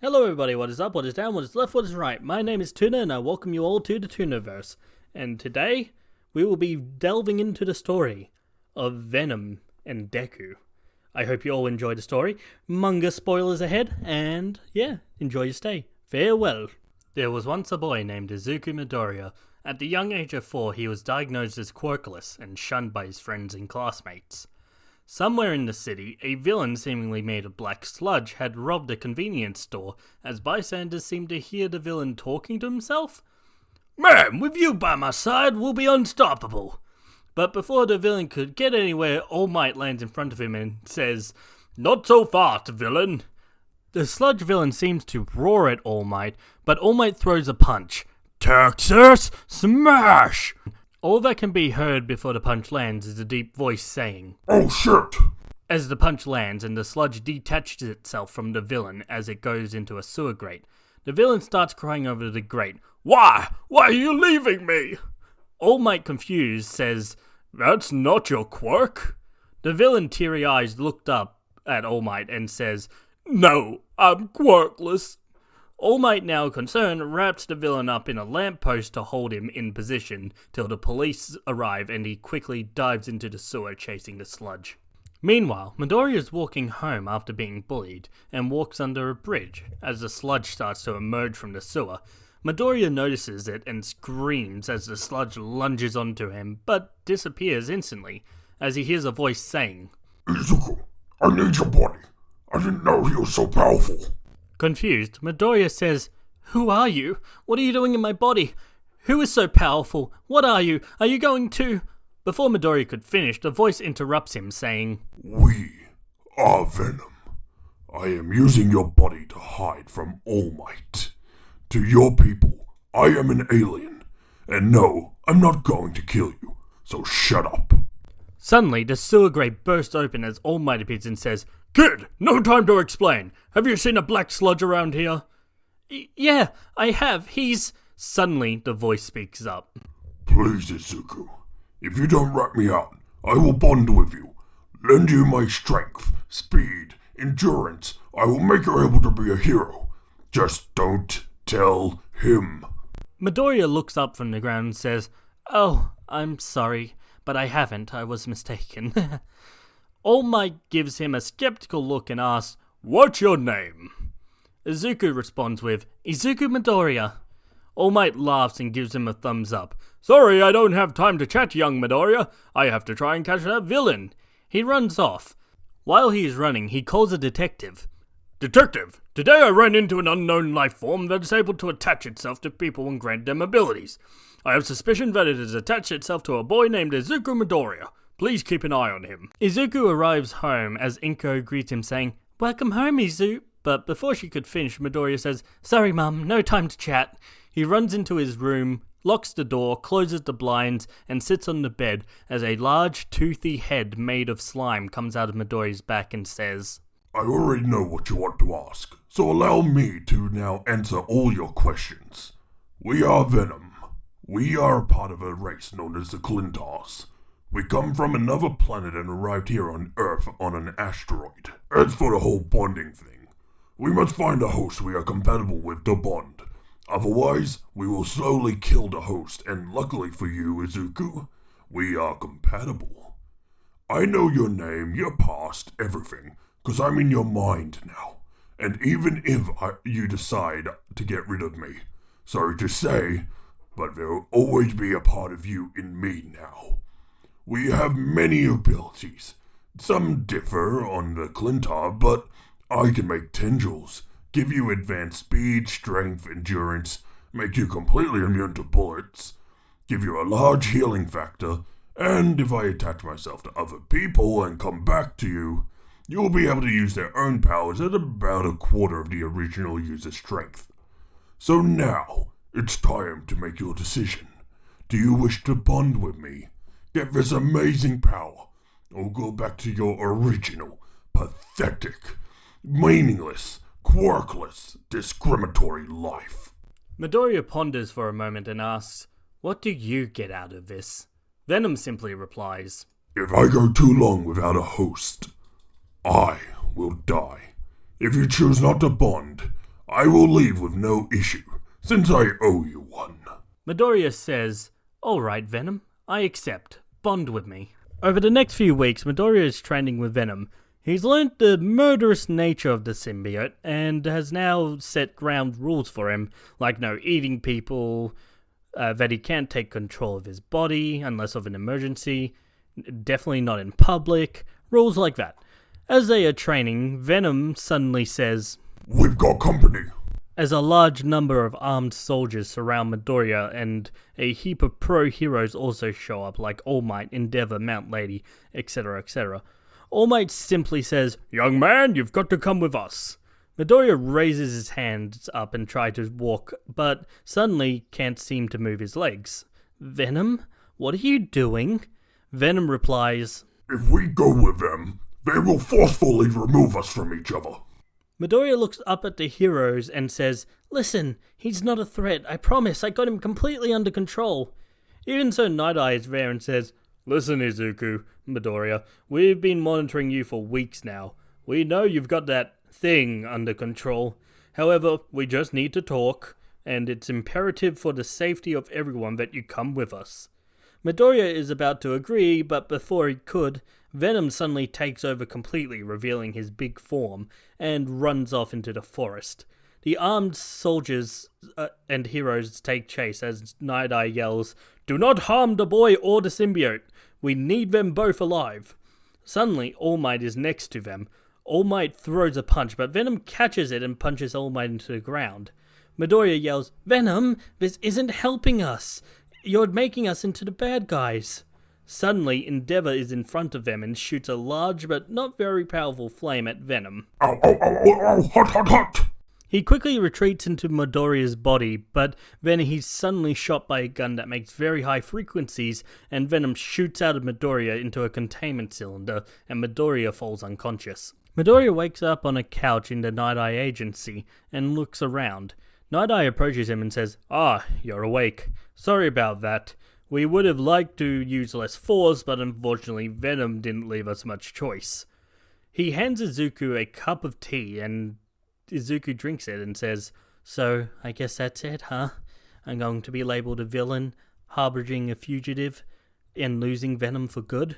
Hello everybody, what is up, what is down, what is left, what is right? My name is Tuna and I welcome you all to the Tunaverse. And today, we will be delving into the story of Venom and Deku. I hope you all enjoy the story. Manga spoilers ahead, and yeah, enjoy your stay. Farewell. There was once a boy named Izuku Midoriya. At the young age of 4, he was diagnosed as quirkless and shunned by his friends and classmates. Somewhere in the city, a villain seemingly made of black sludge had robbed a convenience store, as bystanders seemed to hear the villain talking to himself. "Man, with you by my side, we'll be unstoppable." But before the villain could get anywhere, All Might lands in front of him and says, "Not so fast, villain." The sludge villain seems to roar at All Might, but All Might throws a punch. "Texas, smash!" All that can be heard before the punch lands is a deep voice saying, "Oh shit!" as the punch lands and the sludge detaches itself from the villain as it goes into a sewer grate. The villain starts crying over the grate. Why? Why are you leaving me?" All Might, confused, says, "That's not your quirk." The villain, teary-eyed, looked up at All Might and says, "No, I'm quirkless." All Might, now concerned, wraps the villain up in a lamppost to hold him in position till the police arrive and he quickly dives into the sewer chasing the sludge. Meanwhile, Midoriya is walking home after being bullied and walks under a bridge. As the sludge starts to emerge from the sewer, Midoriya notices it and screams as the sludge lunges onto him, but disappears instantly as he hears a voice saying, "Izuku, I need your body. I didn't know he was so powerful." Confused, Midoriya says, "Who are you? What are you doing in my body? Who is so powerful? What are you? Are you going to—" Before Midoriya could finish, the voice interrupts him, saying, "We are Venom. I am using your body to hide from All Might. To your people, I am an alien. And no, I'm not going to kill you, so shut up." Suddenly, the sewer grate bursts open as All Might appears and says, "Kid, no time to explain. Have you seen a black sludge around here?" Yeah, I have. He's..." Suddenly, the voice speaks up. "Please, Izuku, if you don't rat me out, I will bond with you. Lend you my strength, speed, endurance. I will make you able to be a hero. Just don't tell him." Midoriya looks up from the ground and says, "Oh, I'm sorry, but I haven't. I was mistaken." All Might gives him a skeptical look and asks, "What's your name?" Izuku responds with, "Izuku Midoriya." All Might laughs and gives him a thumbs up. "Sorry, I don't have time to chat, young Midoriya. I have to try and catch that villain." He runs off. While he is running, he calls a detective. "Detective, today I ran into an unknown life form that is able to attach itself to people and grant them abilities. I have suspicion that it has attached itself to a boy named Izuku Midoriya. Please keep an eye on him." Izuku arrives home as Inko greets him saying, "Welcome home, Izu." But before she could finish, Midoriya says, "Sorry mum, no time to chat." He runs into his room, locks the door, closes the blinds, and sits on the bed as a large, toothy head made of slime comes out of Midoriya's back and says, "I already know what you want to ask, so allow me to now answer all your questions. We are Venom. We are a part of a race known as the Clintars. We come from another planet and arrived here on Earth on an asteroid. As for the whole bonding thing, we must find a host we are compatible with to bond. Otherwise, we will slowly kill the host, and luckily for you, Izuku, we are compatible. I know your name, your past, everything, because I'm in your mind now. And even if you decide to get rid of me, sorry to say, but there will always be a part of you in me now. We have many abilities. Some differ on the Clintar, but I can make tendrils, give you advanced speed, strength, endurance, make you completely immune to bullets, give you a large healing factor, and if I attach myself to other people and come back to you, you will be able to use their own powers at about a quarter of the original user's strength. So now, it's time to make your decision. Do you wish to bond with me, get this amazing power, or go back to your original, pathetic, meaningless, quirkless, discriminatory life?" Midoriya ponders for a moment and asks, "What do you get out of this?" Venom simply replies, "If I go too long without a host, I will die. If you choose not to bond, I will leave with no issue, since I owe you one. Midoriya says, "Alright, Venom, I accept. Bond with me." Over the next few weeks, Midoriya is training with Venom. He's learnt the murderous nature of the symbiote, and has now set ground rules for him, like no eating people, that he can't take control of his body unless of an emergency, definitely not in public, rules like that. As they are training, Venom suddenly says, "We've got company." As a large number of armed soldiers surround Midoriya, and a heap of pro heroes also show up, like All Might, Endeavor, Mount Lady, etc., etc. All Might simply says, "Young man, you've got to come with us." Midoriya raises his hands up and tries to walk, but suddenly can't seem to move his legs. "Venom, what are you doing?" Venom replies, "If we go with them, they will forcefully remove us from each other." Midoriya looks up at the heroes and says, "Listen, he's not a threat. I promise, I got him completely under control." Even so, Nighteye is there and says, "Listen, Izuku, Midoriya, we've been monitoring you for weeks now. We know you've got that thing under control. However, we just need to talk, and it's imperative for the safety of everyone that you come with us." Midoriya is about to agree, but before he could, Venom suddenly takes over completely, revealing his big form, and runs off into the forest. The armed soldiers and heroes take chase as Nighteye yells, "Do not harm the boy or the symbiote. We need them both alive." Suddenly, All Might is next to them. All Might throws a punch, but Venom catches it and punches All Might into the ground. Midoriya yells, "Venom, this isn't helping us. You're making us into the bad guys." Suddenly, Endeavor is in front of them and shoots a large but not very powerful flame at Venom. "Ow, ow, ow, ow, ow, hot, hot, hot!" He quickly retreats into Midoriya's body, but then he's suddenly shot by a gun that makes very high frequencies, and Venom shoots out of Midoriya into a containment cylinder, and Midoriya falls unconscious. Midoriya wakes up on a couch in the Nighteye agency and looks around. Nighteye approaches him and says, "Ah, you're awake. Sorry about that. We would have liked to use less force, but unfortunately Venom didn't leave us much choice." He hands Izuku a cup of tea, and Izuku drinks it and says, "So, I guess that's it, huh? I'm going to be labeled a villain, harboring a fugitive, and losing Venom for good?"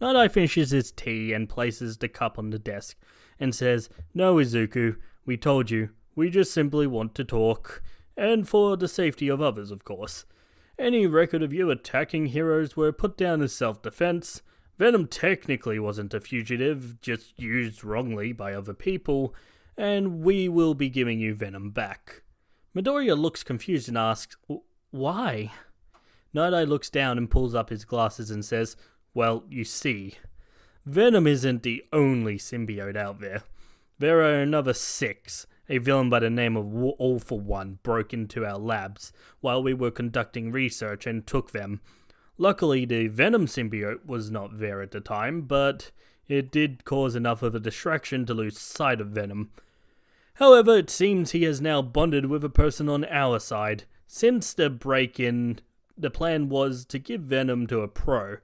Nighteye finishes his tea and places the cup on the desk, and says, "No, Izuku, we told you. We just simply want to talk, and for the safety of others, of course. Any record of you attacking heroes were put down as self-defense. Venom technically wasn't a fugitive, just used wrongly by other people, and we will be giving you Venom back." Midoriya looks confused and asks, "Why?" Nighteye looks down and pulls up his glasses and says, "Well, you see, Venom isn't the only symbiote out there. There are another 6. A villain by the name of All for One broke into our labs while we were conducting research and took them. Luckily, the Venom symbiote was not there at the time, but it did cause enough of a distraction to lose sight of Venom. However, it seems he has now bonded with a person on our side. Since the break-in, the plan was to give Venom to a pro,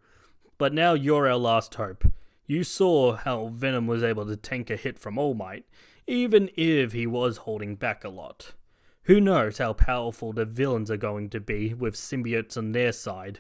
but now you're our last hope. You saw how Venom was able to tank a hit from All Might, even if he was holding back a lot. Who knows how powerful the villains are going to be with symbiotes on their side."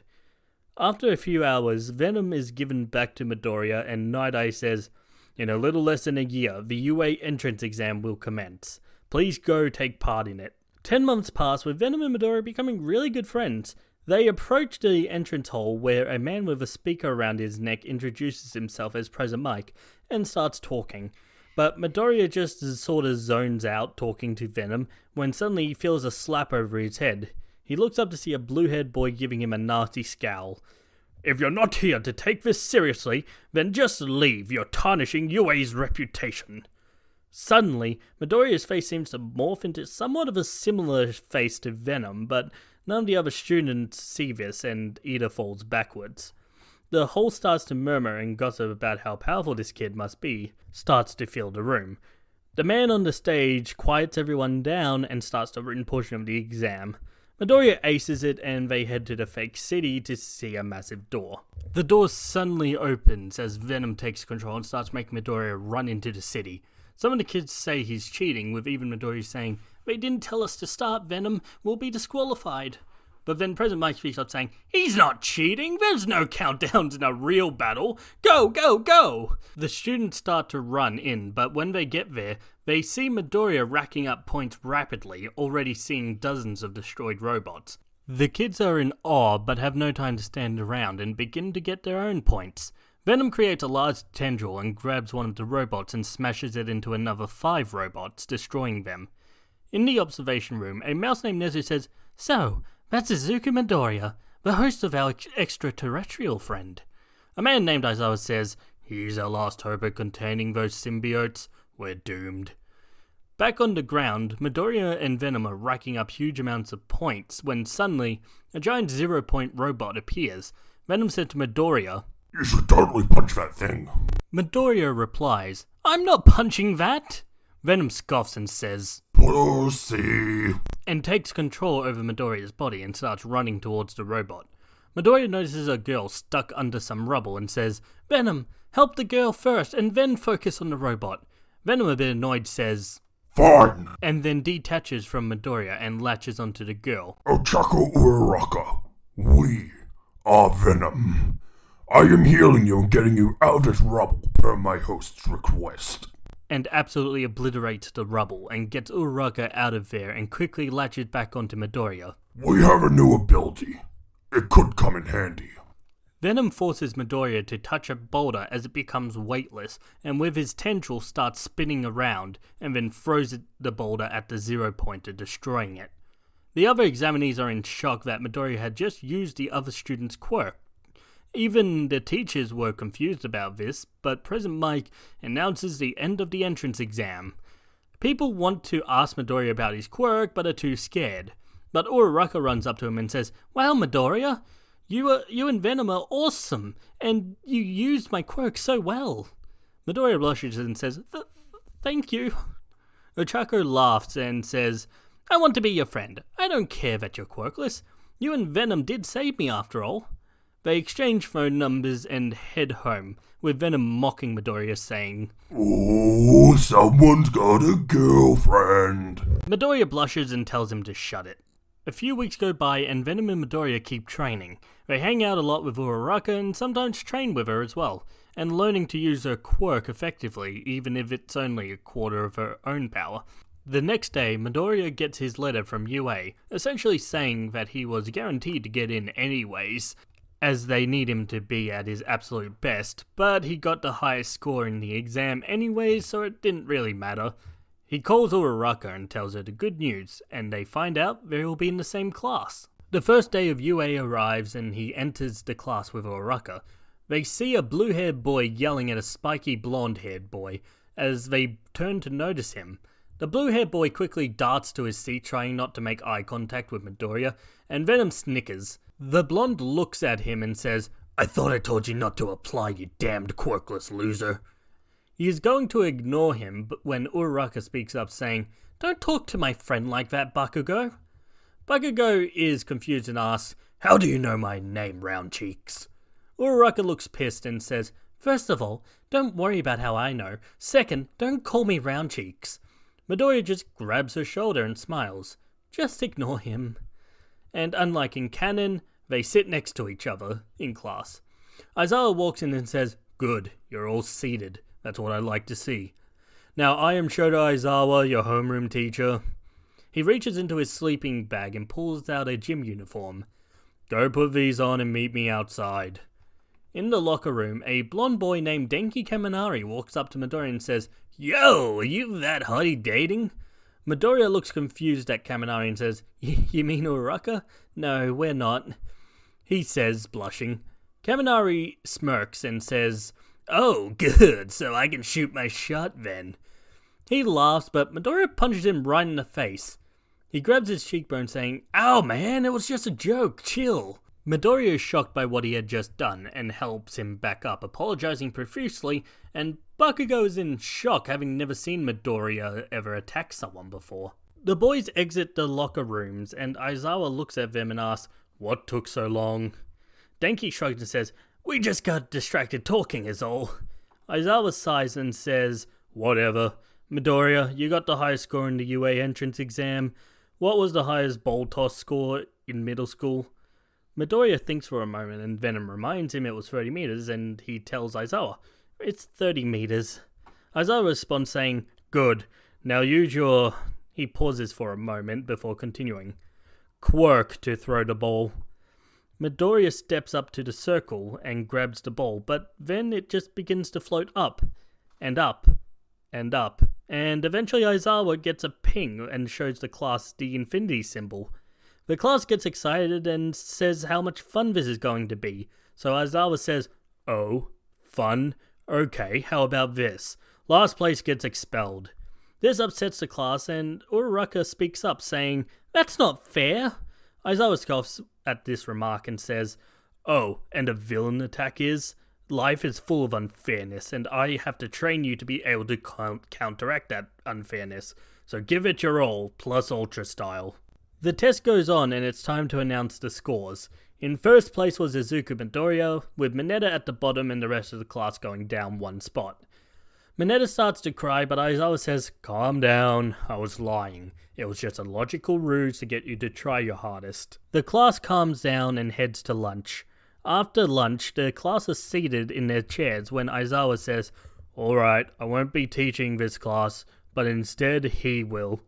After a few hours, Venom is given back to Midoriya, and Nighteye says, "In a little less than a year, the UA entrance exam will commence. Please go take part in it." 10 months pass, with Venom and Midoriya becoming really good friends. They approach the entrance hall, where a man with a speaker around his neck introduces himself as President Mike and starts talking. But Midoriya just sort of zones out talking to Venom when suddenly he feels a slap over his head. He looks up to see a blue-haired boy giving him a nasty scowl. "If you're not here to take this seriously, then just leave. You're tarnishing UA's reputation." Suddenly, Midoriya's face seems to morph into somewhat of a similar face to Venom, but none of the other students see this, and Ida falls backwards. The hall starts to murmur and gossip about how powerful this kid must be, starts to fill the room. The man on the stage quiets everyone down and starts the written portion of the exam. Midoriya aces it, and they head to the fake city to see a massive door. The door suddenly opens as Venom takes control and starts making Midoriya run into the city. Some of the kids say he's cheating, with even Midoriya saying, "They didn't tell us to start, Venom, we'll be disqualified." But then President Mike speaks up saying, "He's not cheating, there's no countdowns in a real battle, go, go, go!" The students start to run in, but when they get there, they see Midoriya racking up points rapidly, already seeing dozens of destroyed robots. The kids are in awe, but have no time to stand around and begin to get their own points. Venom creates a large tendril and grabs one of the robots and smashes it into another 5 robots, destroying them. In the observation room, a mouse named Nezu says, "So, that's Izuku Midoriya, the host of our extraterrestrial friend." A man named Aizawa says, "He's our last hope of containing those symbiotes. We're doomed." Back on the ground, Midoriya and Venom are racking up huge amounts of points when suddenly, a giant 0-point robot appears. Venom said to Midoriya, "You should totally punch that thing." Midoriya replies, "I'm not punching that." Venom scoffs and says, "Pussy," and takes control over Midoriya's body and starts running towards the robot. Midoriya notices a girl stuck under some rubble and says, "Venom, help the girl first and then focus on the robot." Venom, a bit annoyed, says, "Fine," and then detaches from Midoriya and latches onto the girl. Ochako Uraraka, we are Venom. I am healing you and getting you out of this rubble per my host's request. And absolutely obliterates the rubble and gets Uraraka out of there and quickly latches back onto Midoriya. We have a new ability. It could come in handy. Venom forces Midoriya to touch a boulder as it becomes weightless, and with his tendril starts spinning around, and then throws the boulder at the 0-pointer, destroying it. The other examinees are in shock that Midoriya had just used the other student's quirk. Even the teachers were confused about this, but President Mike announces the end of the entrance exam. People want to ask Midoriya about his quirk, but are too scared. But Uraraka runs up to him and says, "Wow, Midoriya, you and Venom are awesome, and you used my quirk so well." Midoriya blushes and says, "Thank you." Ochako laughs and says, "I want to be your friend. I don't care that you're quirkless. You and Venom did save me after all." They exchange phone numbers and head home, with Venom mocking Midoriya, saying, "Oh, someone's got a girlfriend." Midoriya blushes and tells him to shut it. A few weeks go by and Venom and Midoriya keep training. They hang out a lot with Uraraka and sometimes train with her as well, and learning to use her quirk effectively, even if it's only a quarter of her own power. The next day, Midoriya gets his letter from UA, essentially saying that he was guaranteed to get in anyways, as they need him to be at his absolute best, but he got the highest score in the exam anyways, so it didn't really matter. He calls Uraraka and tells her the good news, and they find out they will be in the same class. The first day of UA arrives and he enters the class with Uraraka. They see a blue-haired boy yelling at a spiky blonde-haired boy as they turn to notice him. The blue-haired boy quickly darts to his seat, trying not to make eye contact with Midoriya, and Venom snickers. The blonde looks at him and says, "I thought I told you not to apply, you damned quirkless loser." He is going to ignore him, but when Uraraka speaks up saying, "Don't talk to my friend like that, Bakugou." Bakugou is confused and asks, "How do you know my name, Round Cheeks?" Uraraka looks pissed and says, "First of all, don't worry about how I know. Second, don't call me Round Cheeks." Midoriya just grabs her shoulder and smiles. Just ignore him. And unlike in canon, they sit next to each other in class. Aizawa walks in and says, "Good, you're all seated. That's what I like to see. Now I am Shota Aizawa, your homeroom teacher." He reaches into his sleeping bag and pulls out a gym uniform. "Go put these on and meet me outside." In the locker room, a blonde boy named Denki Kaminari walks up to Midoriya and says, "Yo, are you that hottie dating?" Midoriya looks confused at Kaminari and says, "You mean Uraraka? No, we're not," he says, blushing. Kaminari smirks and says, "Oh, good, so I can shoot my shot then." He laughs, but Midoriya punches him right in the face. He grabs his cheekbone saying, "Ow man, it was just a joke, chill." Midoriya is shocked by what he had just done and helps him back up, apologizing profusely, and Bakugou is in shock, having never seen Midoriya ever attack someone before. The boys exit the locker rooms and Aizawa looks at them and asks, "What took so long?" Denki shrugs and says, "We just got distracted talking is all." Aizawa sighs and says, "Whatever. Midoriya, you got the highest score in the UA entrance exam. What was the highest ball toss score in middle school? Midoriya thinks for a moment and Venom reminds him it was 30 meters and he tells Aizawa, it's 30 meters. Aizawa responds saying, good, now use your... He pauses for a moment before continuing. Quirk to throw the ball. Midoriya steps up to the circle and grabs the ball, but then it just begins to float up, and up, and up, and eventually Aizawa gets a ping and shows the class the infinity symbol. The class gets excited and says how much fun this is going to be, so Aizawa says, oh, fun? Okay, how about this? Last place gets expelled. This upsets the class and Uraraka speaks up saying, that's not fair. Aizawa scoffs at this remark and says, oh, and a villain attack is? Life is full of unfairness and I have to train you to be able to counteract that unfairness. So give it your all, plus ultra style. The test goes on and it's time to announce the scores. In first place was Izuku Midoriya, with Mineta at the bottom and the rest of the class going down one spot. Mineta starts to cry, but Aizawa says, calm down, I was lying. It was just a logical ruse to get you to try your hardest. The class calms down and heads to lunch. After lunch, the class is seated in their chairs when Aizawa says, alright, I won't be teaching this class, but instead he will.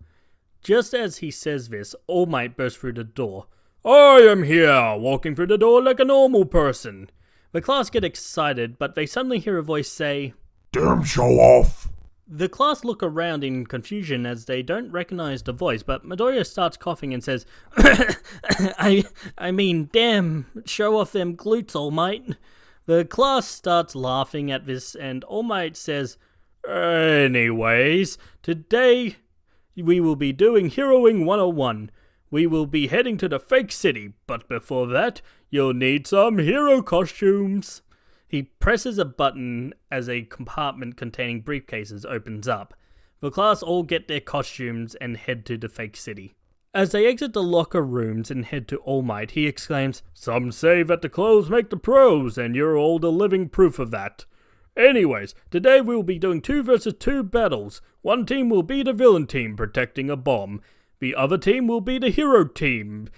Just as he says this, All Might bursts through the door. I am here, walking through the door like a normal person. The class get excited, but they suddenly hear a voice say, damn show off! The class look around in confusion as they don't recognize the voice, but Midoriya starts coughing and says, I mean, damn, show off them glutes, All Might. The class starts laughing at this and All Might says, anyways, today we will be doing Heroing 101. We will be heading to the fake city, but before that, you'll need some hero costumes. He presses a button as a compartment containing briefcases opens up. The class all get their costumes and head to the fake city. As they exit the locker rooms and head to All Might, he exclaims, some say that the clothes make the pros, and you're all the living proof of that. Anyways, today we will be doing 2 versus 2 battles. One team will be the villain team protecting a bomb. The other team will be the hero team,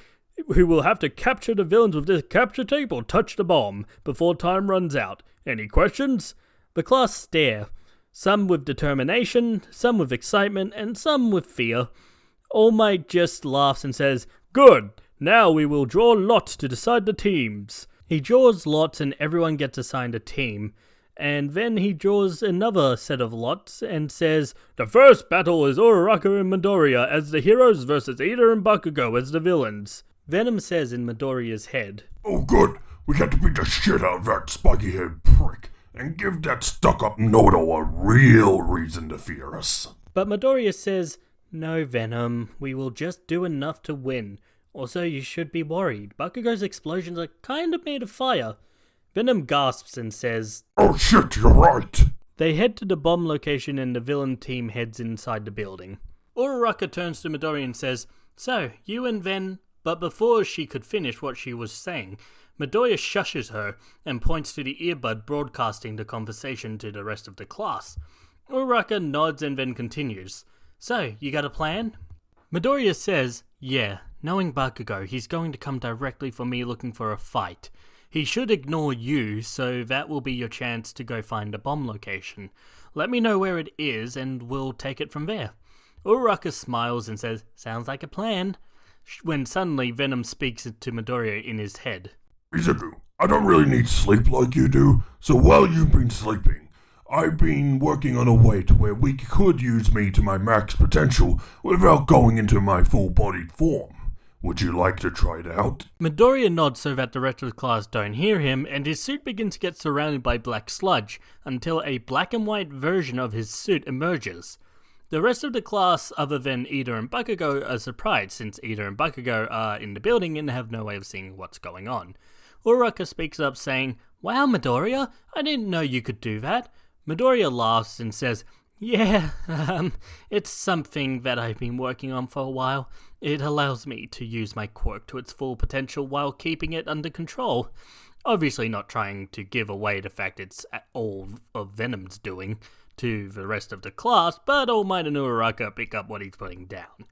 who will have to capture the villains with this capture tape or touch the bomb before time runs out. Any questions? The class stare, some with determination, some with excitement, and some with fear. All Might just laughs and says, good, now we will draw lots to decide the teams. He draws lots and everyone gets assigned a team. And then he draws another set of lots and says, the first battle is Uraraka and Midoriya as the heroes versus Ida and Bakugou as the villains. Venom says in Midoriya's head, oh good, we got to beat the shit out of that spiky-haired prick and give that stuck-up Nodo a real reason to fear us. But Midoriya says, no Venom, we will just do enough to win. Also, you should be worried. Bakugou's explosions are kind of made of fire. Venom gasps and says, oh shit, you're right. They head to the bomb location and the villain team heads inside the building. Uraraka turns to Midoriya and says, so, you and Ven... But before she could finish what she was saying, Midoriya shushes her and points to the earbud broadcasting the conversation to the rest of the class. Uraraka nods and then continues, so, you got a plan? Midoriya says, yeah, knowing Bakugou, he's going to come directly for me looking for a fight. He should ignore you, so that will be your chance to go find a bomb location. Let me know where it is and we'll take it from there. Uraraka smiles and says, sounds like a plan. When suddenly Venom speaks to Midoriya in his head. Izuku, I don't really need sleep like you do, so while you've been sleeping, I've been working on a way to where we could use me to my max potential without going into my full-bodied form. Would you like to try it out? Midoriya nods so that the rest of the class don't hear him, and his suit begins to get surrounded by black sludge, until a black and white version of his suit emerges. The rest of the class, other than Ida and Bakugou, are surprised since Ida and Bakugou are in the building and have no way of seeing what's going on. Uraraka speaks up saying, wow Midoriya, I didn't know you could do that. Midoriya laughs and says, yeah, it's something that I've been working on for a while. It allows me to use my quirk to its full potential while keeping it under control. Obviously not trying to give away the fact it's all of Venom's doing. to the rest of the class, but All Might and Uraraka pick up what he's putting down.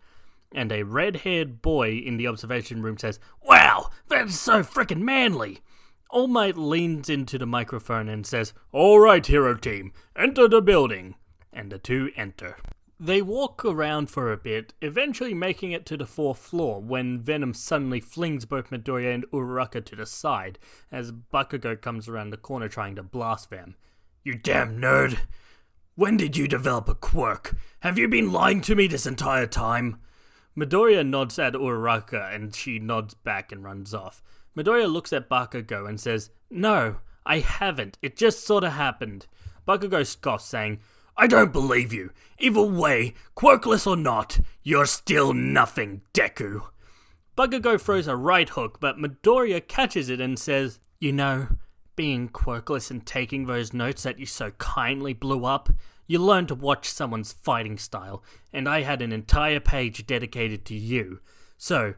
And a red-haired boy in the observation room says, "Wow, that is so frickin' manly!" All Might leans into the microphone and says, "All right, hero team, enter the building." And the two enter. They walk around for a bit, eventually making it to the 4th floor when Venom suddenly flings both Midoriya and Uraraka to the side as Bakugou comes around the corner trying to blast them. "You damn nerd! When did you develop a quirk? Have you been lying to me this entire time?" Midoriya nods at Uraraka and she nods back and runs off. Midoriya looks at Bakugou and says, "No, I haven't. It just sorta happened." Bakugou scoffs, saying, "I don't believe you. Either way, quirkless or not, you're still nothing, Deku." Bakugou throws a right hook, but Midoriya catches it and says, "You know, being quirkless and taking those notes that you so kindly blew up, you learn to watch someone's fighting style, and I had an entire page dedicated to you. So,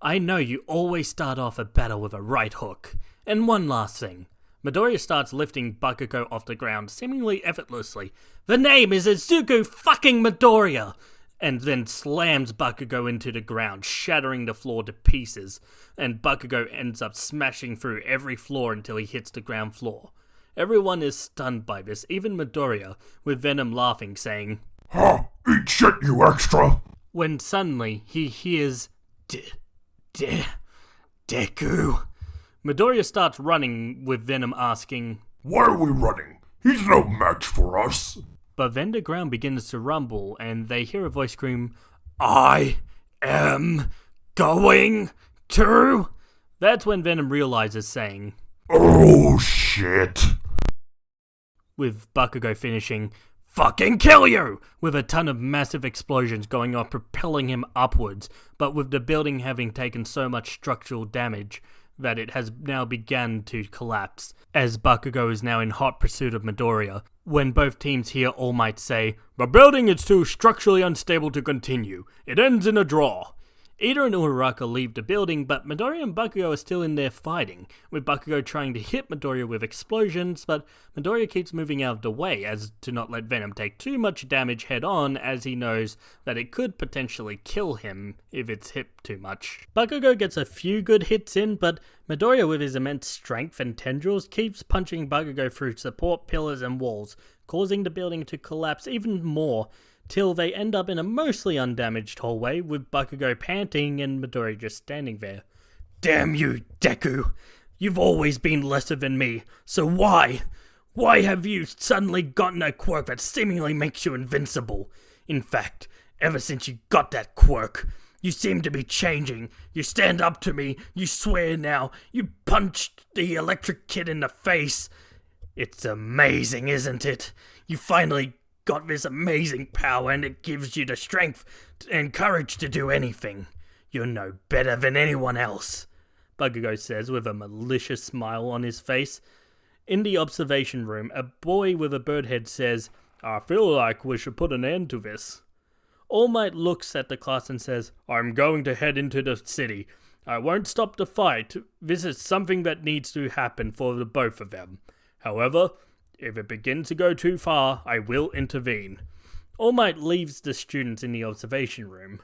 I know you always start off a battle with a right hook. And one last thing." Midoriya starts lifting Bakugou off the ground, seemingly effortlessly. "The name is Izuku fucking Midoriya!" And then slams Bakugou into the ground, shattering the floor to pieces. And Bakugou ends up smashing through every floor until he hits the ground floor. Everyone is stunned by this, even Midoriya, with Venom laughing, saying, "Ha! Eat shit, you extra!" When suddenly he hears Deku. Midoriya starts running, with Venom asking, "Why are we running? He's no match for us." But then the ground begins to rumble, and they hear a voice scream, "I am going to..." That's when Venom realizes, saying, "Oh shit." With Bakugou finishing, "Fucking kill you!" with a ton of massive explosions going off, propelling him upwards, but with the building having taken so much structural damage that it has now begun to collapse, as Bakugou is now in hot pursuit of Midoriya, when both teams hear All Might say, "The building is too structurally unstable to continue. It ends in a draw." Ida and Uraraka leave the building, but Midoriya and Bakugou are still in there fighting, with Bakugou trying to hit Midoriya with explosions, but Midoriya keeps moving out of the way as to not let Venom take too much damage head on, as he knows that it could potentially kill him if it's hit too much. Bakugou gets a few good hits in, but Midoriya with his immense strength and tendrils keeps punching Bakugou through support pillars and walls, causing the building to collapse even more, till they end up in a mostly undamaged hallway, with Bakugou panting and Midoriya just standing there. "Damn you, Deku! You've always been lesser than me, so why have you suddenly gotten a quirk that seemingly makes you invincible? In fact, ever since you got that quirk, you seem to be changing. You stand up to me, you swear now, you punched the electric kid in the face. It's amazing, isn't it? You finally got this amazing power, and it gives you the strength and courage to do anything. You're no better than anyone else," Bakugou says with a malicious smile on his face. In the observation room, a boy with a bird head says, "I feel like we should put an end to this." All Might looks at the class and says, "I'm going to head into the city. I won't stop the fight. This is something that needs to happen for the both of them. However, if it begins to go too far, I will intervene." All Might leaves the students in the observation room.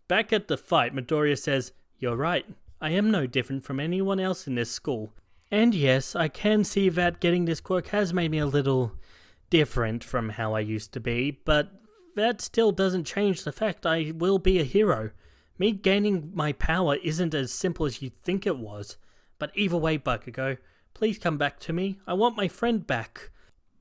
Back at the fight, Midoriya says, "You're right. I am no different from anyone else in this school. And yes, I can see that getting this quirk has made me a little different from how I used to be, but that still doesn't change the fact I will be a hero. Me gaining my power isn't as simple as you think it was. But either way, Bakugou, please come back to me. I want my friend back."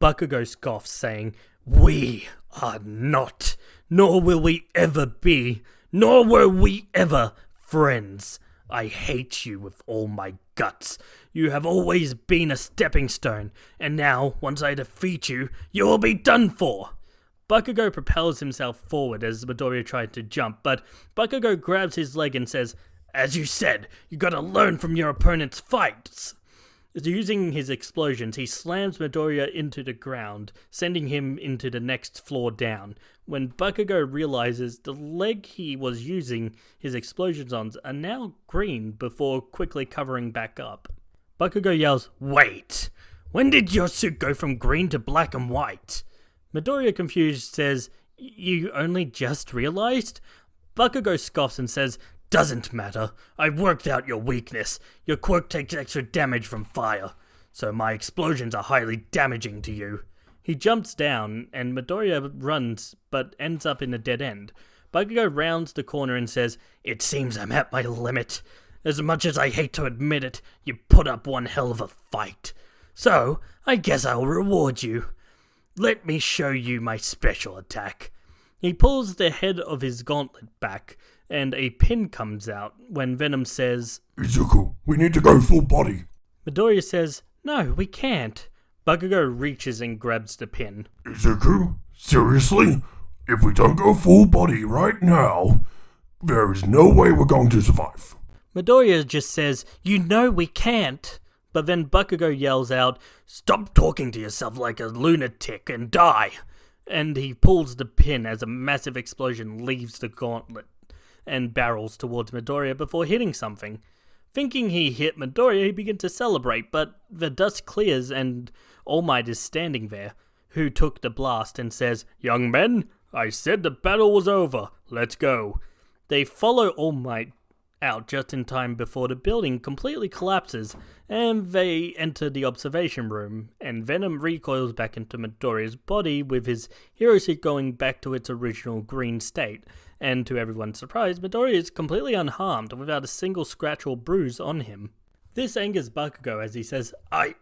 Bakugou scoffs, saying, "We are not, nor will we ever be, nor were we ever friends. I hate you with all my guts. You have always been a stepping stone, and now, once I defeat you, you will be done for." Bakugou propels himself forward as Midoriya tried to jump, but Bakugou grabs his leg and says, "As you said, you gotta learn from your opponent's fights." Using his explosions, he slams Midoriya into the ground, sending him into the next floor down. When Bakugou realizes the leg he was using his explosions on are now green before quickly covering back up. Bakugou yells, "Wait! When did your suit go from green to black and white?" Midoriya, confused, says, "You only just realized?" Bakugou scoffs and says, "Doesn't matter. I worked out your weakness. Your quirk takes extra damage from fire, so my explosions are highly damaging to you." He jumps down, and Midoriya runs, but ends up in a dead end. Bakugou rounds the corner and says, "It seems I'm at my limit. As much as I hate to admit it, you put up one hell of a fight. So, I guess I'll reward you. Let me show you my special attack." He pulls the head of his gauntlet back, and a pin comes out when Venom says, "Izuku, we need to go full body." Midoriya says, "No, we can't." Bakugou reaches and grabs the pin. "Izuku, seriously? If we don't go full body right now, there is no way we're going to survive." Midoriya just says, "You know we can't." But then Bakugou yells out, "Stop talking to yourself like a lunatic and die!" And he pulls the pin as a massive explosion leaves the gauntlet and barrels towards Midoriya before hitting something. Thinking he hit Midoriya, he begins to celebrate, but the dust clears and All Might is standing there, who took the blast, and says, "Young men, I said the battle was over. Let's go." They follow All Might out just in time before the building completely collapses, and they enter the observation room, and Venom recoils back into Midoriya's body with his hero suit going back to its original green state, and to everyone's surprise, Midoriya is completely unharmed without a single scratch or bruise on him. This angers Bakugou as he says, I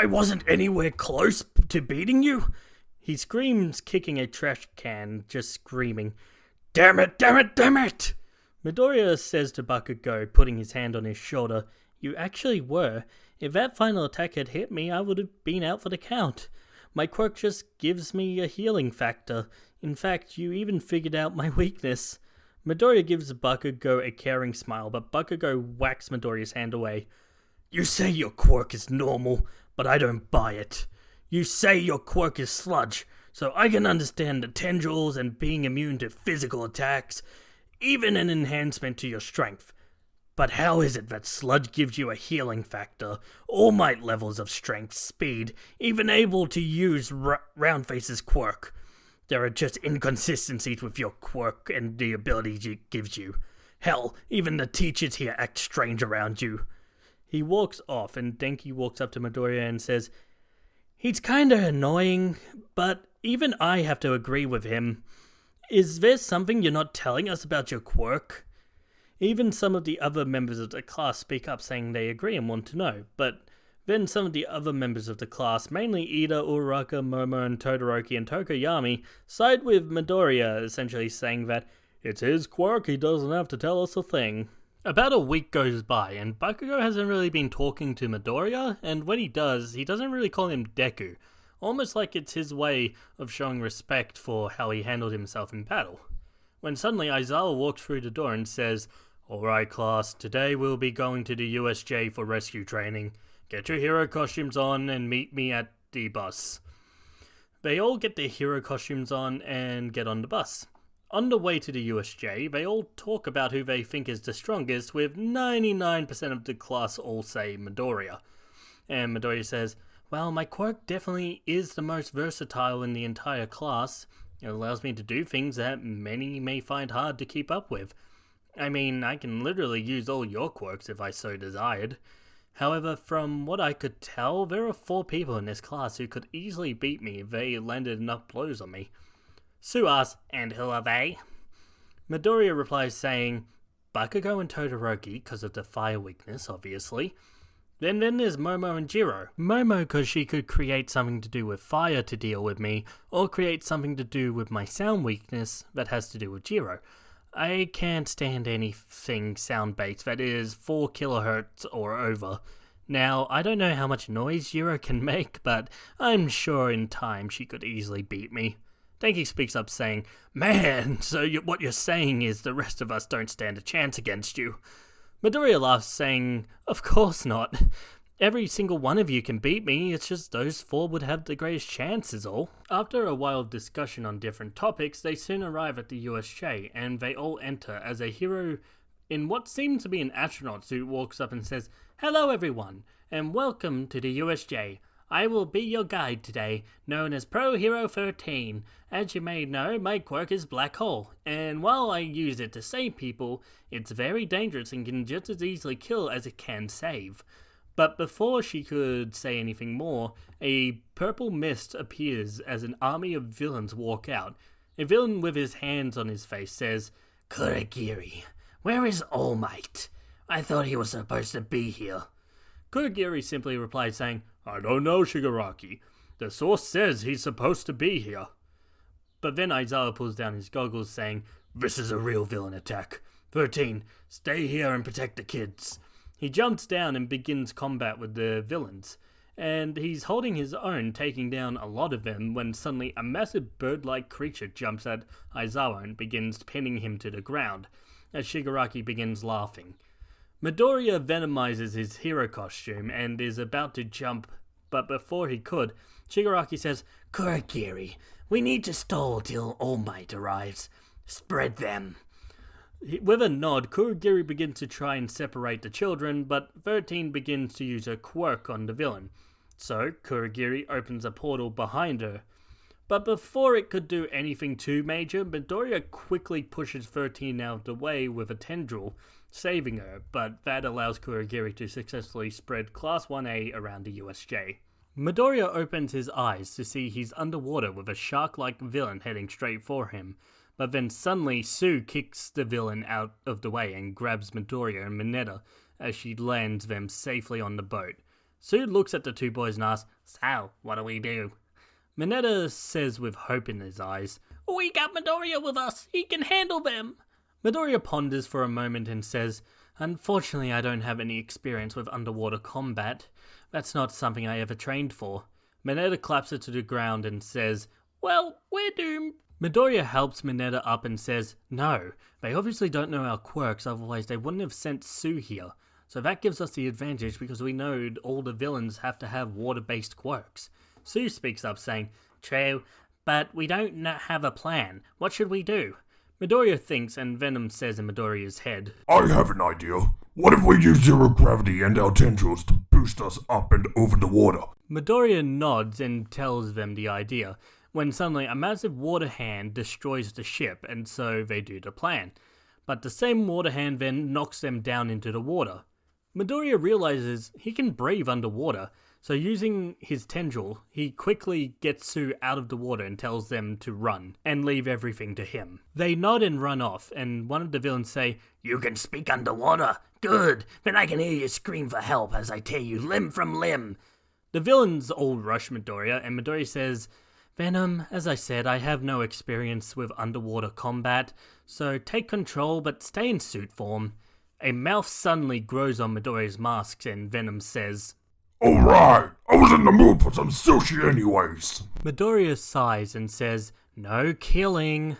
wasn't anywhere close to beating you." He screams, kicking a trash can, just screaming, "Damn it, damn it, damn it!" Midoriya says to Bakugou, putting his hand on his shoulder, "You actually were. If that final attack had hit me, I would have been out for the count. My quirk just gives me a healing factor. In fact, you even figured out my weakness." Midoriya gives Bakugou a caring smile, but Bakugou whacks Midoriya's hand away. "You say your quirk is normal, but I don't buy it. You say your quirk is sludge, so I can understand the tendrils and being immune to physical attacks, even an enhancement to your strength. But how is it that sludge gives you a healing factor, All Might levels of strength, speed, even able to use Roundface's quirk? There are just inconsistencies with your quirk and the abilities it gives you. Hell, even the teachers here act strange around you." He walks off, and Denki walks up to Midoriya and says, "He's kinda annoying, but even I have to agree with him. Is there something you're not telling us about your quirk?" Even some of the other members of the class speak up saying they agree and want to know, but then some of the other members of the class, mainly Ida, Uraraka, Momo, and Todoroki and Tokoyami, side with Midoriya, essentially saying that it's his quirk, he doesn't have to tell us a thing. About a week goes by, and Bakugou hasn't really been talking to Midoriya, and when he does, he doesn't really call him Deku, almost like it's his way of showing respect for how he handled himself in battle. When suddenly Aizawa walks through the door and says, "Alright class, today we'll be going to the USJ for rescue training. Get your hero costumes on and meet me at the bus." They all get their hero costumes on and get on the bus. On the way to the USJ, they all talk about who they think is the strongest, with 99% of the class all say Midoriya. And Midoriya says, "Well, my quirk definitely is the most versatile in the entire class. It allows me to do things that many may find hard to keep up with. I mean, I can literally use all your quirks if I so desired. However, from what I could tell, there are 4 people in this class who could easily beat me if they landed enough blows on me." Sue asks, "And who are they?" Midoriya replies saying, "Bakugou and Todoroki, because of the fire weakness, obviously. Then there's Momo and Jiro. Momo because she could create something to do with fire to deal with me, or create something to do with my sound weakness that has to do with Jiro. I can't stand anything sound-based that is 4 kilohertz or over. Now, I don't know how much noise Jiro can make, but I'm sure in time she could easily beat me." Denki speaks up saying, "Man, so what you're saying is the rest of us don't stand a chance against you." Midoriya laughs saying, "Of course not. Every single one of you can beat me, it's just those 4 would have the greatest chance is all." After a while of discussion on different topics, they soon arrive at the USJ, and they all enter as a hero in what seems to be an astronaut suit walks up and says, "Hello everyone, and welcome to the USJ. I will be your guide today, known as Pro Hero 13. As you may know, my quirk is Black Hole, and while I use it to save people, it's very dangerous and can just as easily kill as it can save. But before she could say anything more, a purple mist appears as an army of villains walk out. A villain with his hands on his face says, "Kurogiri, where is All Might? I thought he was supposed to be here." Kurogiri simply replies saying, "I don't know, Shigaraki. The source says he's supposed to be here." But then Aizawa pulls down his goggles saying, "This is a real villain attack. 13, stay here and protect the kids." He jumps down and begins combat with the villains, and he's holding his own, taking down a lot of them, when suddenly a massive bird-like creature jumps at Aizawa and begins pinning him to the ground, as Shigaraki begins laughing. Midoriya venomizes his hero costume and is about to jump, but before he could, Shigaraki says, "Kurogiri, we need to stall till All Might arrives. Spread them." With a nod, Kurogiri begins to try and separate the children, but 13 begins to use her quirk on the villain. So Kurogiri opens a portal behind her. But before it could do anything too major, Midoriya quickly pushes 13 out of the way with a tendril, saving her, but that allows Kurogiri to successfully spread Class 1A around the USJ. Midoriya opens his eyes to see he's underwater with a shark-like villain heading straight for him, but then suddenly Sue kicks the villain out of the way and grabs Midoriya and Mineta as she lands them safely on the boat. Sue looks at the two boys and asks, "So, what do we do?" Mineta says with hope in his eyes, "We got Midoriya with us, he can handle them." Midoriya ponders for a moment and says, "Unfortunately, I don't have any experience with underwater combat. That's not something I ever trained for." Mineta claps her to the ground and says, "Well, we're doomed." Midoriya helps Mineta up and says, "No, they obviously don't know our quirks, otherwise they wouldn't have sent Sue here. So that gives us the advantage because we know all the villains have to have water-based quirks." Sue speaks up saying, "True, but we don't have a plan. What should we do?" Midoriya thinks, and Venom says in Midoriya's head, I have an idea. What if we use zero gravity and our tendrils to boost us up and over the water? Midoriya nods and tells them the idea, when suddenly a massive water hand destroys the ship, and so they do the plan. But the same water hand then knocks them down into the water. Midoriya realizes he can breathe underwater, so using his tendril, he quickly gets Sue out of the water and tells them to run, and leave everything to him. They nod and run off, and one of the villains say, "You can speak underwater? Good, then I can hear you scream for help as I tear you limb from limb." The villains all rush Midoriya, and Midoriya says, "Venom, as I said, I have no experience with underwater combat, so take control but stay in suit form." A mouth suddenly grows on Midoriya's mask, and Venom says, Alright, I was in the mood for some sushi anyways. Midoriya sighs and says, "No killing."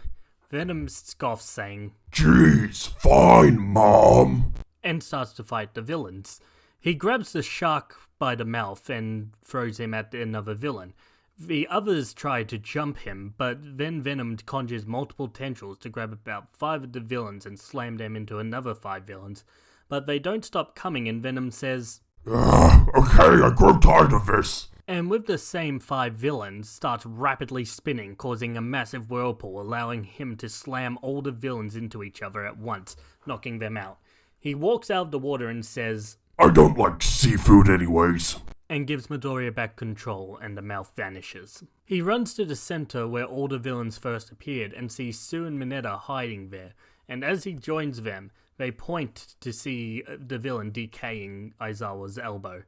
Venom scoffs saying, Jeez, fine, Mom. And starts to fight the villains. He grabs the shark by the mouth and throws him at another villain. The others try to jump him, but then Venom conjures multiple tendrils to grab about 5 of the villains and slam them into another 5 villains. But they don't stop coming, and Venom says, Okay, I grow tired of this. And with the same 5 villains, starts rapidly spinning, causing a massive whirlpool, allowing him to slam all the villains into each other at once, knocking them out. He walks out of the water and says, I don't like seafood anyways. And gives Midoriya back control, and the mouth vanishes. He runs to the center where all the villains first appeared and sees Sue and Mineta hiding there, and as he joins them, they point to see the villain decaying Aizawa's elbow.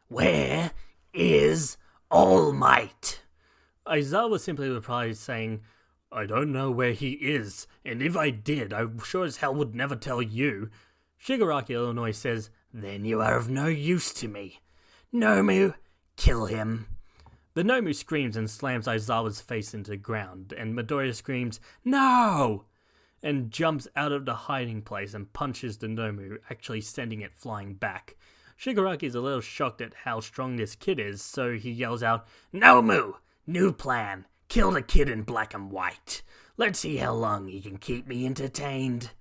"Where is All Might?" Aizawa simply replies saying, "I don't know where he is, and if I did, I sure as hell would never tell you." Shigaraki Illinois says, "Then you are of no use to me. Nomu, kill him." The Nomu screams and slams Aizawa's face into the ground, and Midoriya screams, "No!" and jumps out of the hiding place and punches the Nomu, actually sending it flying back. Shigaraki is a little shocked at how strong this kid is, so he yells out, "Nomu! New plan! Kill the kid in black and white! Let's see how long he can keep me entertained."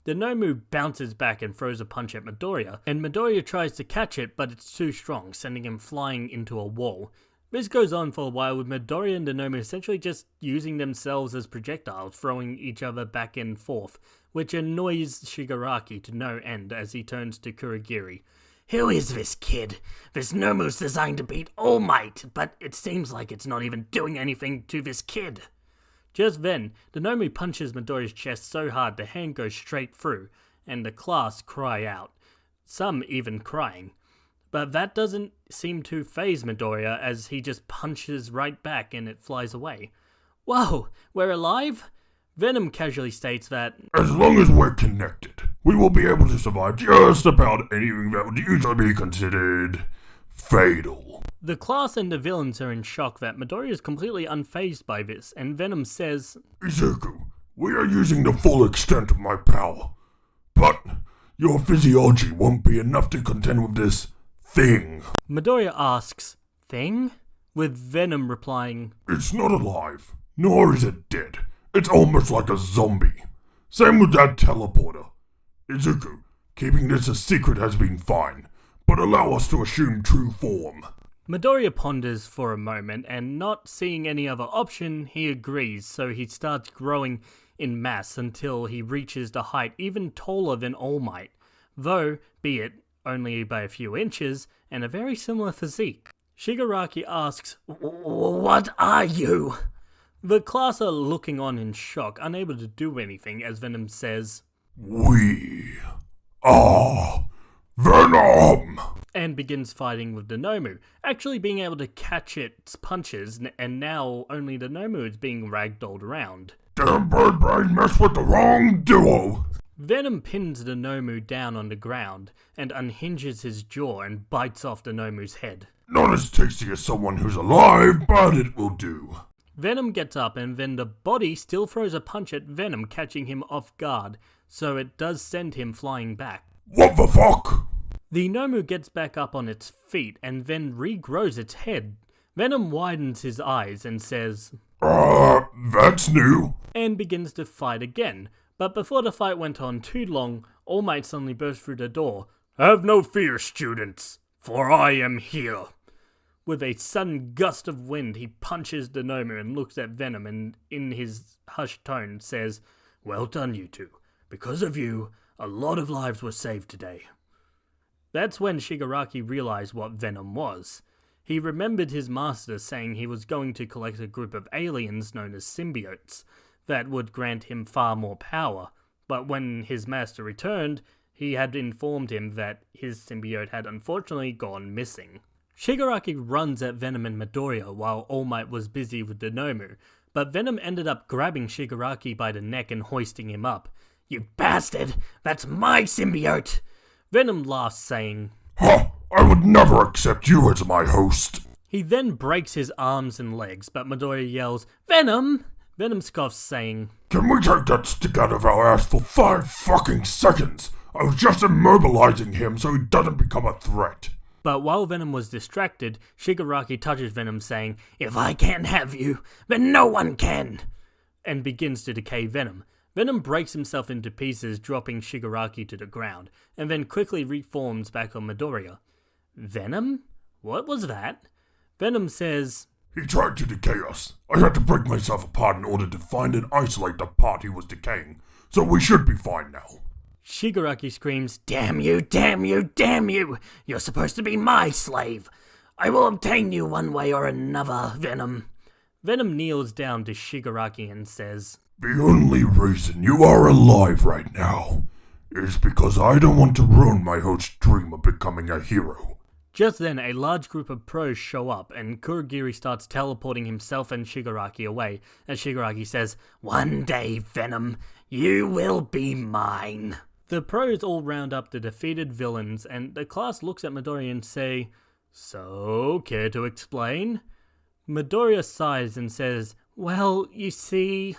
The Nomu bounces back and throws a punch at Midoriya, and Midoriya tries to catch it, but it's too strong, sending him flying into a wall. This goes on for a while, with Midoriya and the Nomu essentially just using themselves as projectiles, throwing each other back and forth, which annoys Shigaraki to no end as he turns to Kurogiri. "Who is this kid? This Nomu's designed to beat All Might, but it seems like it's not even doing anything to this kid." Just then, the Nomu punches Midoriya's chest so hard the hand goes straight through, and the class cry out, some even crying. But that doesn't seem to faze Midoriya as he just punches right back and it flies away. "Whoa, we're alive?" Venom casually states that, "As long as we're connected, we will be able to survive just about anything that would usually be considered fatal." The class and the villains are in shock that Midoriya is completely unfazed by this, and Venom says, "Izuku, we are using the full extent of my power, but your physiology won't be enough to contend with this thing." Midoriya asks, "Thing?" with Venom replying, "It's not alive, nor is it dead. It's almost like a zombie. Same with that teleporter. Izuku, keeping this a secret has been fine, but allow us to assume true form." Midoriya ponders for a moment, and not seeing any other option, he agrees, so he starts growing in mass until he reaches the height even taller than All Might, though, be it only by a few inches, and a very similar physique. Shigaraki asks, "What are you?" The class are looking on in shock, unable to do anything, as Venom says, "We are Venom!" and begins fighting with the Nomu, actually being able to catch its punches, and now only the Nomu is being ragdolled around. "Damn bird brain messed with the wrong duo!" Venom pins the Nomu down on the ground, and unhinges his jaw and bites off the Nomu's head. "Not as tasty as someone who's alive, but it will do." Venom gets up, and then the body still throws a punch at Venom, catching him off guard, so it does send him flying back. "What the fuck?" The Nomu gets back up on its feet and then regrows its head. Venom widens his eyes and says, That's new." and begins to fight again. But before the fight went on too long, All Might suddenly burst through the door. "Have no fear, students, for I am here." With a sudden gust of wind, he punches the Nomu and looks at Venom, and in his hushed tone says, "Well done, you two. Because of you, a lot of lives were saved today." That's when Shigaraki realized what Venom was. He remembered his master saying he was going to collect a group of aliens known as symbiotes that would grant him far more power, but when his master returned, he had informed him that his symbiote had unfortunately gone missing. Shigaraki runs at Venom and Midoriya while All Might was busy with the Nomu, but Venom ended up grabbing Shigaraki by the neck and hoisting him up. "You bastard! That's my symbiote!" Venom laughs, saying, "Ha! I would never accept you as my host." He then breaks his arms and legs, but Midoriya yells, "Venom!" Venom scoffs, saying, "Can we take that stick out of our ass for 5 fucking seconds? I was just immobilizing him so he doesn't become a threat." But while Venom was distracted, Shigaraki touches Venom, saying, "If I can't have you, then no one can!" and begins to decay Venom. Venom breaks himself into pieces, dropping Shigaraki to the ground, and then quickly reforms back on Midoriya. "Venom? What was that?" Venom says, "He tried to decay us. I had to break myself apart in order to find and isolate the part he was decaying, so we should be fine now." Shigaraki screams, "Damn you, damn you, damn you! You're supposed to be my slave! I will obtain you one way or another, Venom." Venom kneels down to Shigaraki and says, "The only reason you are alive right now is because I don't want to ruin my host's dream of becoming a hero." Just then, a large group of pros show up, and Kurogiri starts teleporting himself and Shigaraki away, as Shigaraki says, "One day, Venom, you will be mine." The pros all round up the defeated villains, and the class looks at Midoriya and say, "So, care to explain?" Midoriya sighs and says, "Well, you see..."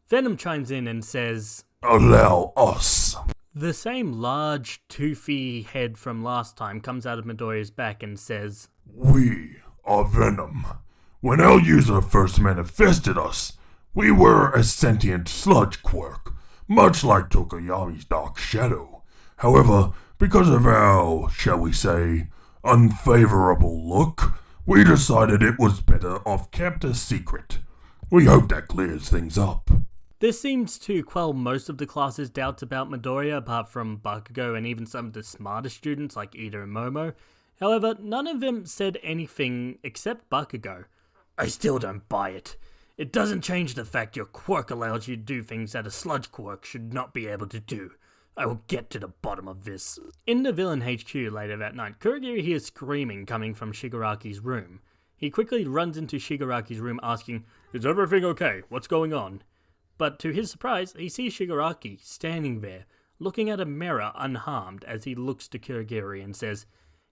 Venom chimes in and says, "Allow us." The same large, toothy head from last time comes out of Midoriya's back and says, "We are Venom. When our user first manifested us, we were a sentient sludge quirk, much like Tokoyami's Dark Shadow. However, because of our, shall we say, unfavorable look, we decided it was better off kept a secret. We hope that clears things up. This seems to quell most of the class's doubts about Midoriya, apart from Bakugou and even some of the smarter students like Ida and Momo. However, none of them said anything except Bakugou. I still don't buy it. It doesn't change the fact your quirk allows you to do things that a sludge quirk should not be able to do. I will get to the bottom of this. In the villain HQ later that night, Kurogiri hears screaming coming from Shigaraki's room. He quickly runs into Shigaraki's room asking, "Is everything okay? What's going on?" But to his surprise, he sees Shigaraki standing there, looking at a mirror unharmed as he looks to Kurogiri and says,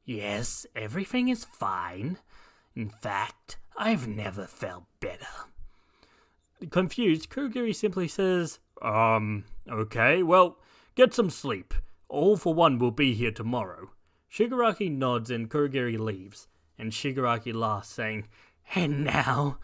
"Yes, everything is fine. In fact, I've never felt better." Confused, Kurogiri simply says, okay, well, get some sleep. All for One will be here tomorrow." Shigaraki nods and Kurogiri leaves, and Shigaraki laughs, saying, "And now,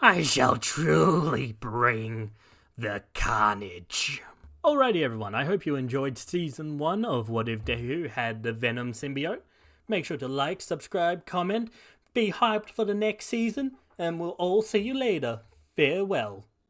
I shall truly bring the carnage." Alrighty everyone, I hope you enjoyed Season 1 of What If Deku had the Venom symbiote. Make sure to like, subscribe, comment, be hyped for the next season, and we'll all see you later. Farewell.